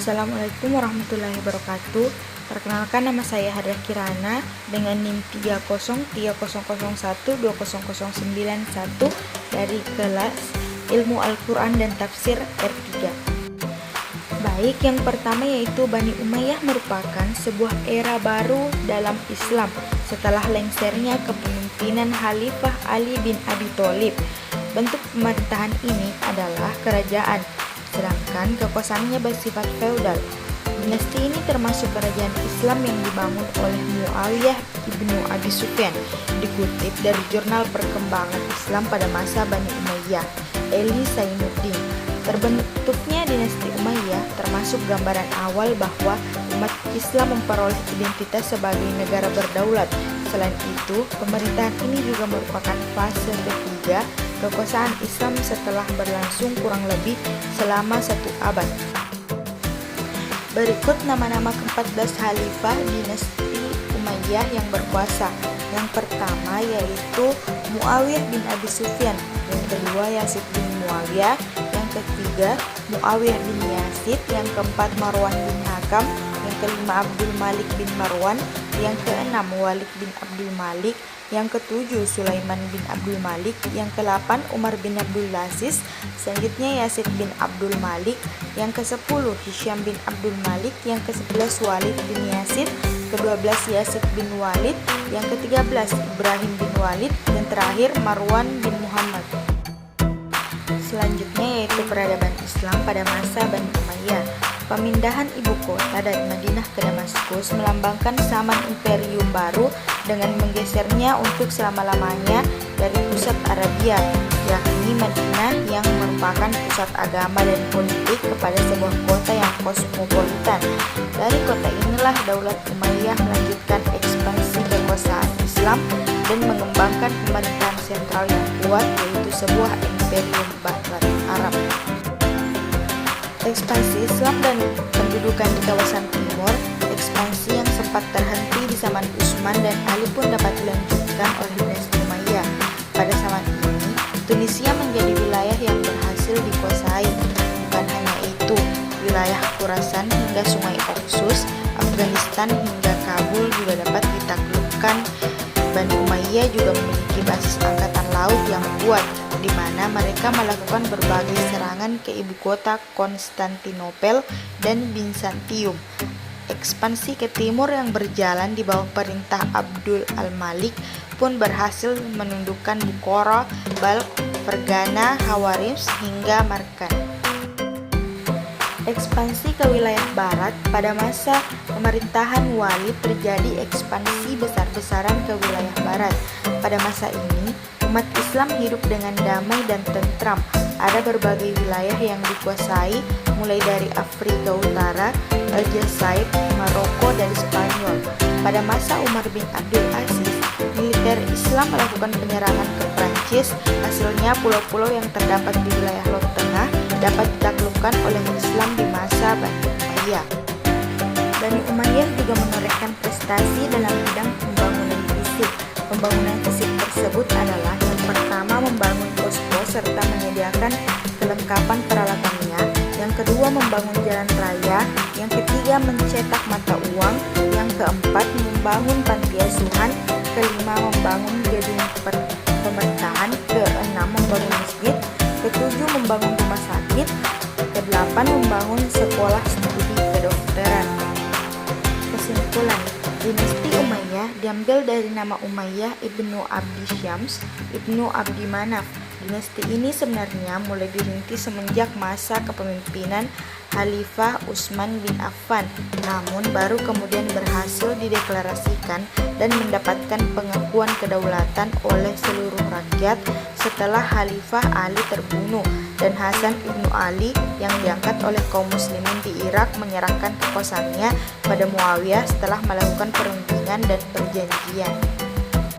Assalamualaikum warahmatullahi wabarakatuh. Perkenalkan, nama saya Hadia Kirana dengan NIM 3030012009 dari kelas Ilmu Al-Quran dan Tafsir R3. Baik, yang pertama yaitu Bani Umayyah merupakan sebuah era baru dalam Islam setelah lengsernya kepemimpinan Khalifah Ali bin Abi Thalib. Bentuk pemerintahan ini adalah kerajaan, sedangkan kekuasaannya bersifat feodal. Dinasti ini termasuk kerajaan Islam yang dibangun oleh Muawiyah ibnu Abi Sufyan. Dikutip dari Jurnal Perkembangan Islam pada masa Bani Umayyah, Eli Zainuddin. Terbentuknya dinasti Umayyah termasuk gambaran awal bahwa umat Islam memperoleh identitas sebagai negara berdaulat. Selain itu, pemerintahan ini juga merupakan fase ketiga kekuasaan Islam setelah berlangsung kurang lebih selama 1 abad. Berikut nama-nama ke-14 Khalifah dinasti Umayyah yang berkuasa. Yang pertama yaitu Muawiyah bin Abi Sufyan, yang kedua Yazid bin Muawiyah, yang ketiga Muawiyah bin Yazid, yang keempat Marwan bin Hakam, yang kelima Abdul Malik bin Marwan, yang keenam Walid bin Abdul Malik, yang ketujuh Sulaiman bin Abdul Malik, yang ke-8 Umar bin Abdul Aziz, selanjutnya Yazid bin Abdul Malik, yang ke-10 Hisham bin Abdul Malik, yang ke-11 Walid bin Yazid, ke-12 Yazid bin Walid, yang ke-13 Ibrahim bin Walid, dan terakhir Marwan bin Muhammad. Selanjutnya yaitu peradaban Islam pada masa Bani Umayyah. Pemindahan ibu kota dari Madinah ke Damaskus melambangkan zaman imperium baru dengan menggesernya untuk selama-lamanya dari pusat Arabia, yakni Madinah yang merupakan pusat agama dan politik, kepada sebuah kota yang kosmopolitan. Dari kota inilah Daulat Umayyah melanjutkan ekspansi kekuasaan Islam dan mengembangkan pemerintahan sentral yang kuat, yaitu sebuah imperium Barat Arab. Ekspansi Islam dan pendudukan di kawasan timur, ekspansi yang sempat terhenti di zaman Utsman dan Ali pun dapat dilanjutkan oleh dinasti Umayyah. Pada zaman ini, Tunisia menjadi wilayah yang berhasil dikuasai. Bukan hanya itu, wilayah Khurasan hingga Sungai Oxus, Afghanistan hingga Kabul juga dapat ditaklukkan. Bani Umayyah juga memiliki basis angkatan laut yang kuat, di mana mereka melakukan berbagai serangan ke ibu kota Konstantinopel dan Bizantium. Ekspansi ke timur yang berjalan di bawah perintah Abdul al-Malik pun berhasil menundukkan Bukhara, Balkh, Fergana, Hawarims hingga Markan. Ekspansi ke wilayah barat pada masa pemerintahan Walid terjadi ekspansi besar-besaran ke wilayah barat. Pada masa ini, umat Islam hidup dengan damai dan tentram. Ada berbagai wilayah yang dikuasai, mulai dari Afrika Utara, Aljazair, Maroko, dan Spanyol. Pada masa Umar bin Abdul Aziz, militer Islam melakukan penyerangan ke Prancis. Hasilnya pulau-pulau yang terdapat di wilayah Laut Tengah dapat ditaklukkan oleh Islam di masa Bani Umayyah. Bani Umayyah juga menorehkan prestasi dalam bidang pembangunan fisik. Pembangunan fisik tersebut adalah yang pertama membangun pos-pos serta menyediakan kelengkapan peralatannya, yang kedua membangun jalan raya, yang ketiga mencetak mata uang, yang keempat membangun panti asuhan, kelima membangun gedung pemerintahan, keenam membangun masjid, ketujuh membangun rumah sakit, kedelapan membangun sekolah studi kedokteran. Kesimpulan, dinasti Umayyah diambil dari nama Umayyah ibnu Abdi Syams ibnu Abdi Manaf. Dinasti ini sebenarnya mulai dirintis semenjak masa kepemimpinan Khalifah Utsman bin Affan, namun baru kemudian berhasil dideklarasikan dan mendapatkan pengakuan kedaulatan oleh seluruh rakyat setelah Khalifah Ali terbunuh dan Hasan ibnu Ali yang diangkat oleh kaum muslimin di Irak menyerahkan kekuasaannya pada Muawiyah setelah melakukan perundingan dan perjanjian.